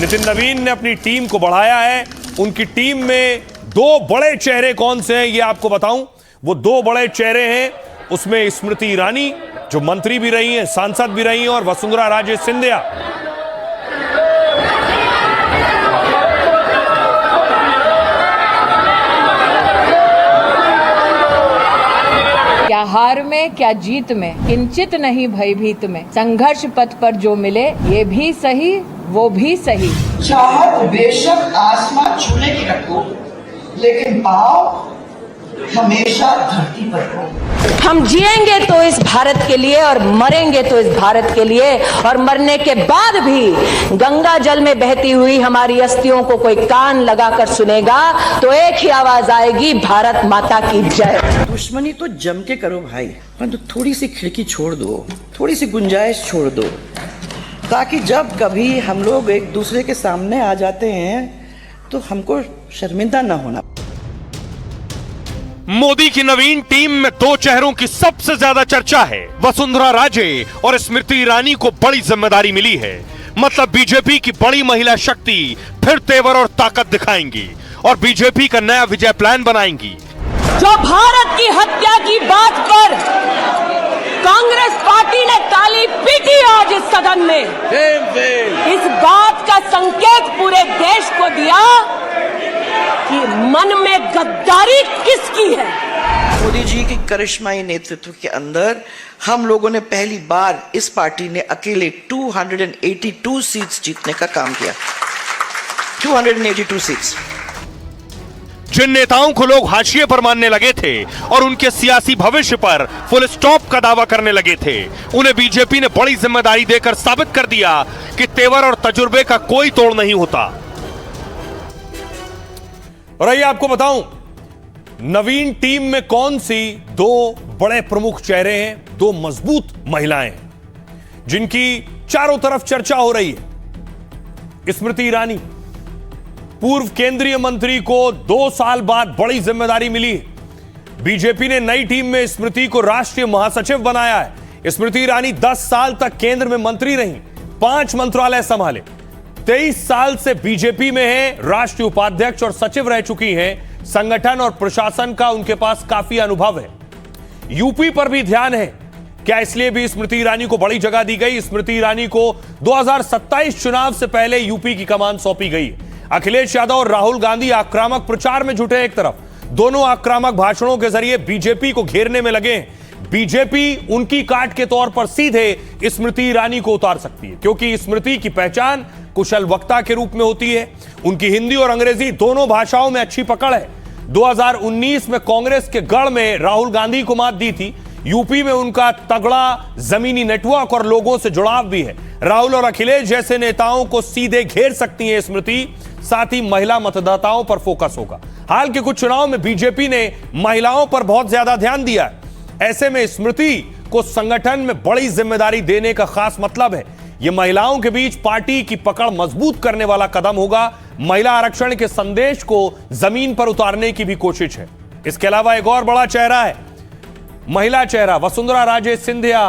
नितिन नवीन ने अपनी टीम को बढ़ाया है। उनकी टीम में दो बड़े चेहरे कौन से हैं ये आपको बताऊं। वो दो बड़े चेहरे हैं, उसमें स्मृति ईरानी जो मंत्री भी रही हैं, सांसद भी रही हैं, और वसुंधरा राजे सिंधिया। क्या हार में क्या जीत में किंचित नहीं भयभीत में, संघर्ष पथ पर जो मिले ये भी सही वो भी सही। चाहत बेशक आसमान छूने की रखो, लेकिन पाँव हमेशा धरती पर हो। हम जिएंगे तो इस भारत के लिए और मरेंगे तो इस भारत के लिए, और मरने के बाद भी गंगा जल में बहती हुई हमारी अस्थियों को कोई कान लगाकर सुनेगा तो एक ही आवाज आएगी, भारत माता की जय। दुश्मनी तो जम के करो भाई, परंतु थोड़ी सी खिड़की छोड़ दो, थोड़ी सी गुंजाइश छोड़ दो, ताकि जब कभी हम लोग एक दूसरे के सामने आ जाते हैं तो हमको शर्मिंदा ना होना। मोदी की नवीन टीम में दो चेहरों की सबसे ज्यादा चर्चा है। वसुंधरा राजे और स्मृति ईरानी को बड़ी जिम्मेदारी मिली है। मतलब बीजेपी की बड़ी महिला शक्ति फिर तेवर और ताकत दिखाएंगी और बीजेपी का नया विजय प्लान बनाएंगी। जो भारत की हत्या की बात पर कांग्रेस पार्टी ने ताली पीटी आज इस सदन में, इस बात का संकेत पूरे देश को दिया कि मन में गद्दारी किसकी है। मोदी जी की करिश्माई नेतृत्व के अंदर हम लोगों ने पहली बार, इस पार्टी ने अकेले 282 सीट्स जीतने का काम किया। 282 सीट्स। जिन नेताओं को लोग हाशिए पर मानने लगे थे और उनके सियासी भविष्य पर फुल स्टॉप का दावा करने लगे थे, उन्हें बीजेपी ने बड़ी जिम्मेदारी देकर साबित कर दिया कि तेवर और तजुर्बे का कोई तोड़ नहीं होता। और आइए आपको बताऊं नवीन टीम में कौन सी दो बड़े प्रमुख चेहरे हैं, दो मजबूत महिलाएं जिनकी चारों तरफ चर्चा हो रही है। स्मृति ईरानी, पूर्व केंद्रीय मंत्री को 2 साल बाद बड़ी जिम्मेदारी मिली है। बीजेपी ने नई टीम में स्मृति को राष्ट्रीय महासचिव बनाया है। स्मृति ईरानी 10 साल तक केंद्र में मंत्री रही, 5 मंत्रालय संभाले, 23 साल से बीजेपी में है, राष्ट्रीय उपाध्यक्ष और सचिव रह चुकी हैं। संगठन और प्रशासन का उनके पास काफी अनुभव है। यूपी पर भी ध्यान है क्या, इसलिए भी स्मृति ईरानी को बड़ी जगह दी गई। स्मृति ईरानी को 2027 चुनाव से पहले यूपी की कमान सौंपी गई। अखिलेश यादव और राहुल गांधी आक्रामक प्रचार में जुटे एक तरफ, दोनों आक्रामक भाषणों के जरिए बीजेपी को घेरने में लगे। बीजेपी उनकी काट के तौर पर सीधे स्मृति ईरानी को उतार सकती है, क्योंकि स्मृति की पहचान कुशल वक्ता के रूप में होती है। उनकी हिंदी और अंग्रेजी दोनों भाषाओं में अच्छी पकड़ है। 2019 में कांग्रेस के गढ़ में राहुल गांधी को मात दी थी। यूपी में उनका तगड़ा जमीनी नेटवर्क और लोगों से जुड़ाव भी है। राहुल और अखिलेश जैसे नेताओं को सीधे घेर सकती है स्मृति। साथ ही महिला मतदाताओं पर फोकस होगा। हाल के कुछ चुनाव में बीजेपी ने महिलाओं पर बहुत ज्यादा ध्यान दिया है। ऐसे में स्मृति को संगठन में बड़ी जिम्मेदारी देने का खास मतलब है। यह महिलाओं के बीच पार्टी की पकड़ मजबूत करने वाला कदम होगा। महिला आरक्षण के संदेश को जमीन पर उतारने की भी कोशिश है। इसके अलावा एक और बड़ा चेहरा है, महिला चेहरा वसुंधरा राजे सिंधिया।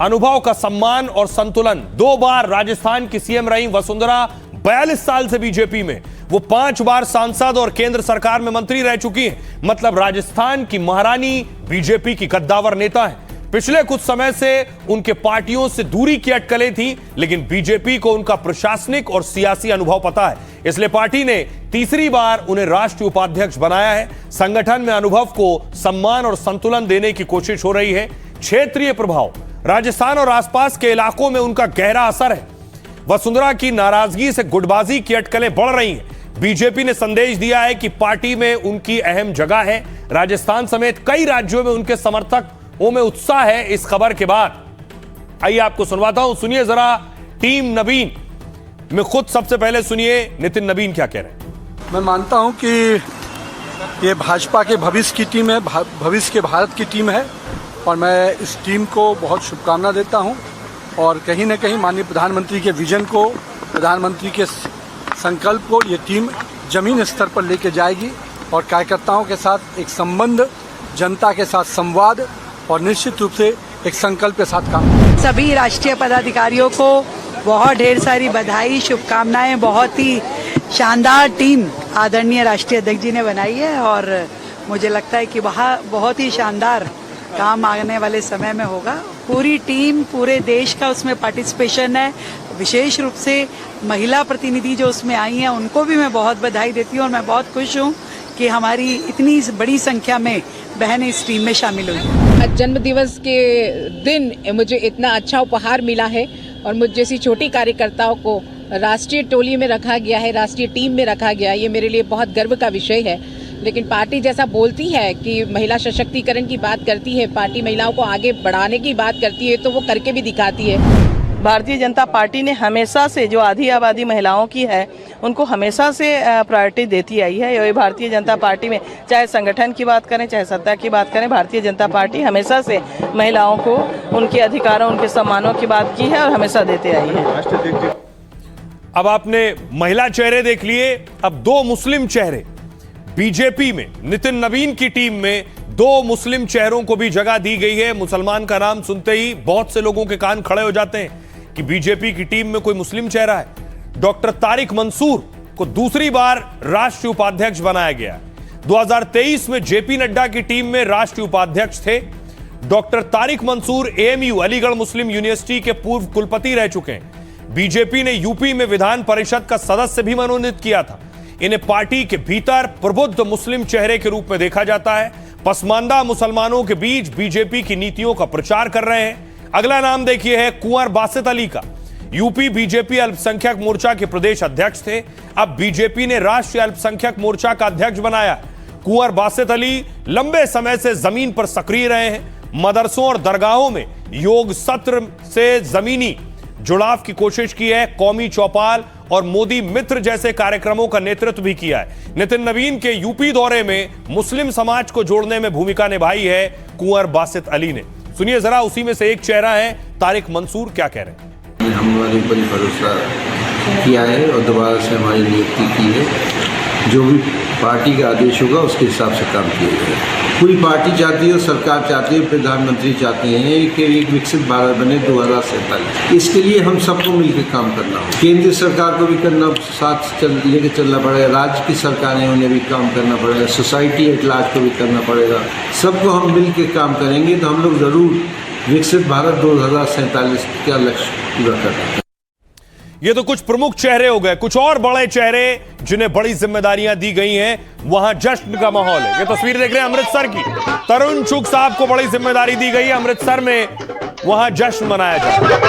अनुभव का सम्मान और संतुलन, 2 बार राजस्थान की सीएम रही वसुंधरा, 42 साल से बीजेपी में। वो 5 बार सांसद और केंद्र सरकार में मंत्री रह चुकी हैं। मतलब राजस्थान की महारानी, बीजेपी की कद्दावर नेता है। पिछले कुछ समय से उनके पार्टियों से दूरी की अटकलें थी, लेकिन बीजेपी को उनका प्रशासनिक और सियासी अनुभव पता है, इसलिए पार्टी ने तीसरी बार उन्हें राष्ट्रीय उपाध्यक्ष बनाया है। संगठन में अनुभव को सम्मान और संतुलन देने की कोशिश हो रही है। क्षेत्रीय प्रभाव, राजस्थान और आसपास के इलाकों में उनका गहरा असर है। वसुंधरा की नाराजगी से गुटबाजी की अटकलें बढ़ रही हैं। बीजेपी ने संदेश दिया है कि पार्टी में उनकी अहम जगह है। राजस्थान समेत कई राज्यों में उनके समर्थकों में उत्साह है। इस खबर के बाद आइए आपको सुनवाता हूं, सुनिए जरा टीम नवीन में खुद सबसे पहले सुनिए नितिन नवीन क्या कह रहे हैं। मैं मानता हूं कि ये भाजपा के भविष्य की टीम है, भविष्य के भारत की टीम है, और मैं इस टीम को बहुत शुभकामना देता हूं। और कहीं न कहीं माननीय प्रधानमंत्री के विजन को, प्रधानमंत्री के संकल्प को ये टीम जमीन स्तर पर लेके जाएगी और कार्यकर्ताओं के साथ एक संबंध, जनता के साथ संवाद और निश्चित रूप से एक संकल्प के साथ काम। सभी राष्ट्रीय पदाधिकारियों को बहुत ढेर सारी बधाई, शुभकामनाएं। बहुत ही शानदार टीम आदरणीय राष्ट्रीय अध्यक्ष जी ने बनाई है और मुझे लगता है कि वहाँ बहुत ही शानदार काम आने वाले समय में होगा। पूरी टीम, पूरे देश का उसमें पार्टिसिपेशन है। विशेष रूप से महिला प्रतिनिधि जो उसमें आई हैं उनको भी मैं बहुत बधाई देती हूँ और मैं बहुत खुश हूँ कि हमारी इतनी बड़ी संख्या में बहनें इस टीम में शामिल हुई। जन्म दिवस के दिन मुझे इतना अच्छा उपहार मिला है और मुझ जैसी छोटी कार्यकर्ताओं को राष्ट्रीय टोली में रखा गया है, राष्ट्रीय टीम में रखा गया है, ये मेरे लिए बहुत गर्व का विषय है। लेकिन पार्टी जैसा बोलती है कि महिला सशक्तिकरण की बात करती है, पार्टी महिलाओं को आगे बढ़ाने की बात करती है, तो वो करके भी दिखाती है। भारतीय जनता पार्टी ने हमेशा से जो आधी आबादी महिलाओं की है उनको हमेशा से प्रायोरिटी देती आई है। ये भारतीय जनता पार्टी में चाहे संगठन की बात करें चाहे सत्ता की बात करें, भारतीय जनता पार्टी हमेशा से महिलाओं को उनके अधिकारों, उनके सम्मानों की बात की है और हमेशा देते आई है। अब आपने महिला चेहरे देख लिए, अब दो मुस्लिम चेहरे। बीजेपी में नितिन नवीन की टीम में दो मुस्लिम चेहरों को भी जगह दी गई है। मुसलमान का नाम सुनते ही बहुत से लोगों के कान खड़े हो जाते हैं कि बीजेपी की टीम में कोई मुस्लिम चेहरा है। डॉक्टर तारिक मंसूर को दूसरी बार राष्ट्रीय उपाध्यक्ष बनाया गया। 2023 में जेपी नड्डा की टीम में राष्ट्रीय उपाध्यक्ष थे। डॉक्टर तारिक मंसूर एएमयू अलीगढ़ मुस्लिम यूनिवर्सिटी के पूर्व कुलपति रह चुके हैं। बीजेपी ने यूपी में विधान परिषद का सदस्य भी मनोनीत किया था। इन्हें पार्टी के भीतर प्रबुद्ध मुस्लिम चेहरे के रूप में देखा जाता है। पसमानदा मुसलमानों के बीच बीजेपी की नीतियों का प्रचार कर रहे हैं। अगला नाम देखिए है कुंवर बासित अली का। यूपी बीजेपी अल्पसंख्यक मोर्चा के प्रदेश अध्यक्ष थे, अब बीजेपी ने राष्ट्रीय अल्पसंख्यक मोर्चा का अध्यक्ष बनाया। कुंवर बासित अली लंबे समय से जमीन पर सक्रिय रहे हैं। मदरसों और दरगाहों में योग सत्र से जमीनी जुड़ाव की कोशिश की है। कौमी चौपाल और मोदी मित्र जैसे कार्यक्रमों का नेतृत्व भी किया है। नितिन नवीन के यूपी दौरे में मुस्लिम समाज को जोड़ने में भूमिका निभाई है कुंवर बासित अली ने। सुनिए जरा, उसी में से एक चेहरा है तारिक मंसूर, क्या कह रहे हैं। हमारे ऊपर भरोसा किया है और दोबारा से हमारी नियुक्ति की है। जो भी पार्टी का आदेश होगा उसके हिसाब से काम किया जाएगा। पूरी पार्टी चाहती है, सरकार चाहती है, प्रधानमंत्री चाहते हैं कि एक विकसित भारत बने 2047। इसके लिए हम सबको मिलकर काम करना हो। केंद्र सरकार को भी करना, साथ लेके चलना पड़ेगा। राज्य की सरकारें उन्हें भी काम करना पड़ेगा। सोसाइटी एट लार्ज को भी करना पड़ेगा। सबको हम मिलकर काम करेंगे तो हम लोग जरूर विकसित भारत 2047 का लक्ष्य पूरा कर पाएंगे। ये तो कुछ प्रमुख चेहरे हो गए, कुछ और बड़े चेहरे जिन्हें बड़ी जिम्मेदारियां दी गई हैं। वहां जश्न का माहौल है। ये तस्वीर देख रहे हैं अमृतसर की। तरुण चुग साहब को बड़ी जिम्मेदारी दी गई है अमृतसर में, वहां जश्न मनाया जाए।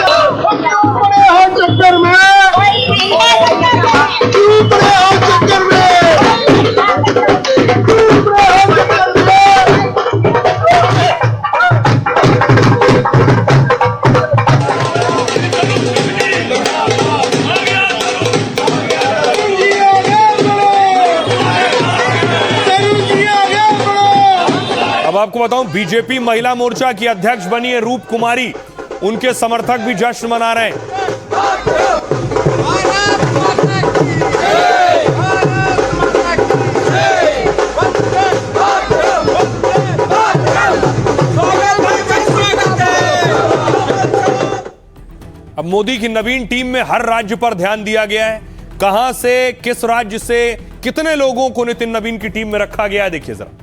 आपको बताऊं, बीजेपी महिला मोर्चा की अध्यक्ष बनी है रूप कुमारी। उनके समर्थक भी जश्न मना रहे हैं। अब मोदी की नवीन टीम में हर राज्य पर ध्यान दिया गया है। कहां से, किस राज्य से कितने लोगों को नितिन नवीन की टीम में रखा गया है, देखिए जरा।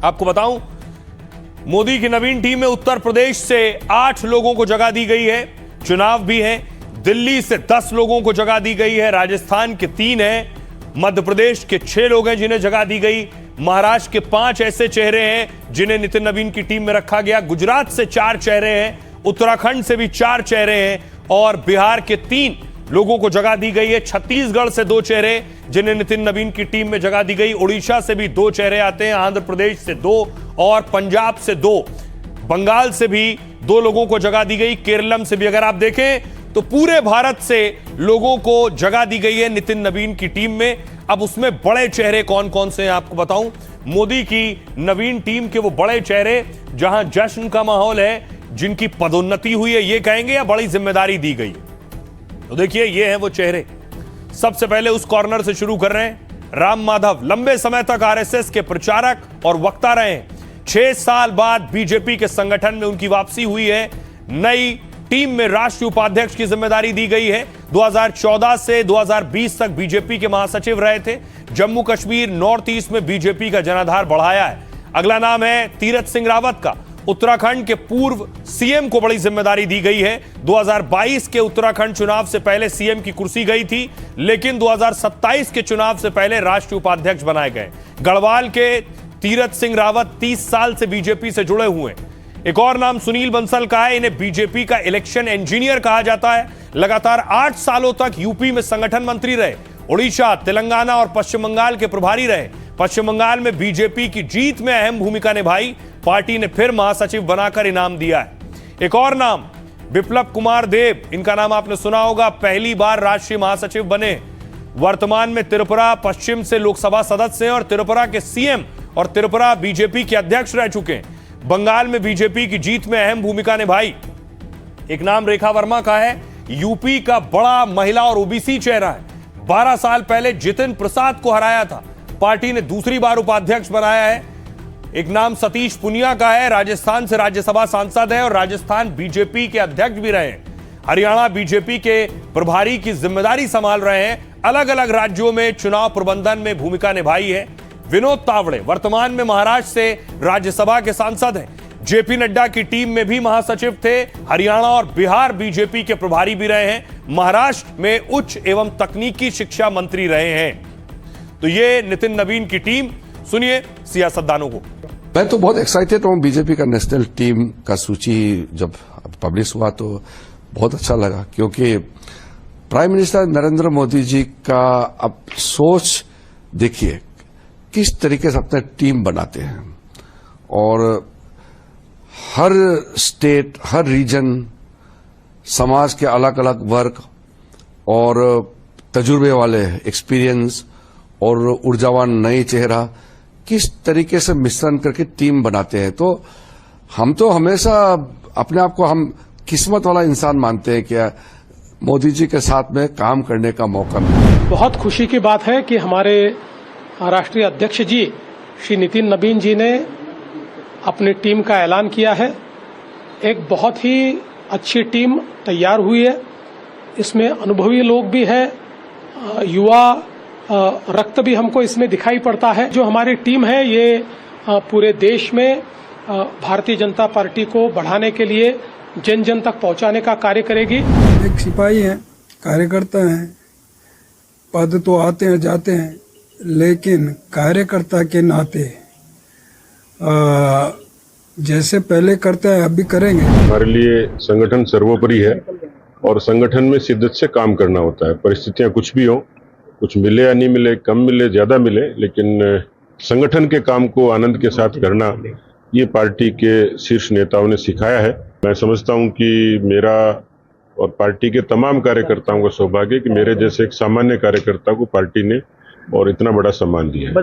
आपको बताऊं, मोदी की नवीन टीम में उत्तर प्रदेश से 8 लोगों को जगह दी गई है। चुनाव भी है। दिल्ली से 10 लोगों को जगह दी गई है। राजस्थान के 3 हैं। मध्य प्रदेश के 6 लोग हैं जिन्हें जगह दी गई। महाराष्ट्र के 5 ऐसे चेहरे हैं जिन्हें नितिन नवीन की टीम में रखा गया। गुजरात से 4 चेहरे हैं। उत्तराखंड से भी 4 चेहरे हैं और बिहार के 3 लोगों को जगह दी गई है। छत्तीसगढ़ से 2 चेहरे जिन्हें नितिन नवीन की टीम में जगह दी गई। उड़ीसा से भी 2 चेहरे आते हैं। आंध्र प्रदेश से 2 और पंजाब से 2। बंगाल से भी 2 लोगों को जगह दी गई। केरलम से भी। अगर आप देखें तो पूरे भारत से लोगों को जगह दी गई है नितिन नवीन की टीम में। अब उसमें बड़े चेहरे कौन कौन से हैं आपको बताऊं। मोदी की नवीन टीम के वो बड़े चेहरे जहां जश्न का माहौल है, जिनकी पदोन्नति हुई है ये कहेंगे, या बड़ी जिम्मेदारी दी गई। तो देखिए ये हैं वो चेहरे। सबसे पहले उस कॉर्नर से शुरू कर रहे हैं। राम माधव लंबे समय तक आरएसएस के प्रचारक और वक्ता रहे हैं। 6 साल बाद बीजेपी के संगठन में उनकी वापसी हुई है। नई टीम में राष्ट्रीय उपाध्यक्ष की जिम्मेदारी दी गई है। 2014 से 2020 तक बीजेपी के महासचिव रहे थे। जम्मू कश्मीर नॉर्थ ईस्ट में बीजेपी का जनाधार बढ़ाया है। अगला नाम है तीरथ सिंह रावत का। उत्तराखंड के पूर्व सीएम को बड़ी जिम्मेदारी दी गई है। 2022 के उत्तराखंड चुनाव से पहले सीएम की कुर्सी गई थी, लेकिन 2027 के चुनाव से पहले राष्ट्रीय उपाध्यक्ष बनाए गए। गढ़वाल के तीरथ सिंह रावत 30 साल से बीजेपी से जुड़े हुए हैं। एक और नाम सुनील बंसल का है। इन्हें बीजेपी का इलेक्शन इंजीनियर कहा जाता है। लगातार 8 सालों तक यूपी में संगठन मंत्री रहे। उड़ीसा, तेलंगाना और पश्चिम बंगाल के प्रभारी रहे। पश्चिम बंगाल में बीजेपी की जीत में अहम भूमिका निभाई। पार्टी ने फिर महासचिव बनाकर इनाम दिया है। एक और नाम बिप्लब कुमार देब, इनका नाम आपने सुना होगा। पहली बार राष्ट्रीय महासचिव बने। वर्तमान में त्रिपुरा पश्चिम से लोकसभा सदस्य हैं और त्रिपुरा के सीएम और त्रिपुरा बीजेपी के अध्यक्ष रह चुके हैं। बंगाल में बीजेपी की जीत में अहम भूमिका निभाई। एक नाम रेखा वर्मा का है। यूपी का बड़ा महिला और ओबीसी चेहरा है। 12 साल पहले जितिन प्रसाद को हराया था। पार्टी ने दूसरी बार उपाध्यक्ष बनाया है। एक नाम सतीश पुनिया का है। राजस्थान से राज्यसभा सांसद है और राजस्थान बीजेपी के अध्यक्ष भी रहे हैं। हरियाणा बीजेपी के प्रभारी की जिम्मेदारी संभाल रहे हैं। अलग अलग राज्यों में चुनाव प्रबंधन में भूमिका निभाई है। विनोद तावड़े वर्तमान में महाराष्ट्र से राज्यसभा के सांसद हैं। जेपी नड्डा की टीम में भी महासचिव थे। हरियाणा और बिहार बीजेपी के प्रभारी भी रहे हैं। महाराष्ट्र में उच्च एवं तकनीकी शिक्षा मंत्री रहे हैं। तो ये नितिन नवीन की टीम। सुनिए सियासतदानों को। मैं तो बहुत एक्साइटेड हूँ। बीजेपी का नेशनल टीम का सूची जब पब्लिश हुआ तो बहुत अच्छा लगा, क्योंकि प्राइम मिनिस्टर नरेंद्र मोदी जी का अब सोच देखिए किस तरीके से अपना टीम बनाते हैं। और हर स्टेट, हर रीजन, समाज के अलग अलग वर्ग और तजुर्बे वाले, एक्सपीरियंस और ऊर्जावान नए चेहरा किस तरीके से मिश्रण करके टीम बनाते हैं। तो हम तो हमेशा अपने आप को हम किस्मत वाला इंसान मानते हैं कि मोदी जी के साथ में काम करने का मौका मिला। बहुत खुशी की बात है कि हमारे राष्ट्रीय अध्यक्ष जी श्री नितिन नवीन जी ने अपनी टीम का ऐलान किया है। एक बहुत ही अच्छी टीम तैयार हुई है। इसमें अनुभवी लोग भी हैं, युवा रक्त भी हमको इसमें दिखाई पड़ता है। जो हमारी टीम है ये पूरे देश में भारतीय जनता पार्टी को बढ़ाने के लिए, जन जन तक पहुंचाने का कार्य करेगी। एक सिपाही हैं, कार्यकर्ता हैं, पद तो आते हैं जाते हैं, लेकिन कार्यकर्ता के नाते जैसे पहले करते हैं अभी करेंगे। हमारे लिए संगठन सर्वोपरि है और संगठन में शिद्दत से काम करना होता है। परिस्थितियां कुछ भी हो, कुछ मिले या नहीं मिले, कम मिले ज्यादा मिले, लेकिन संगठन के काम को आनंद के साथ करना ये पार्टी के शीर्ष नेताओं ने सिखाया है। मैं समझता हूं कि मेरा और पार्टी के तमाम कार्यकर्ताओं का सौभाग्य कि मेरे जैसे एक सामान्य कार्यकर्ता को पार्टी ने और इतना बड़ा सम्मान दिया है।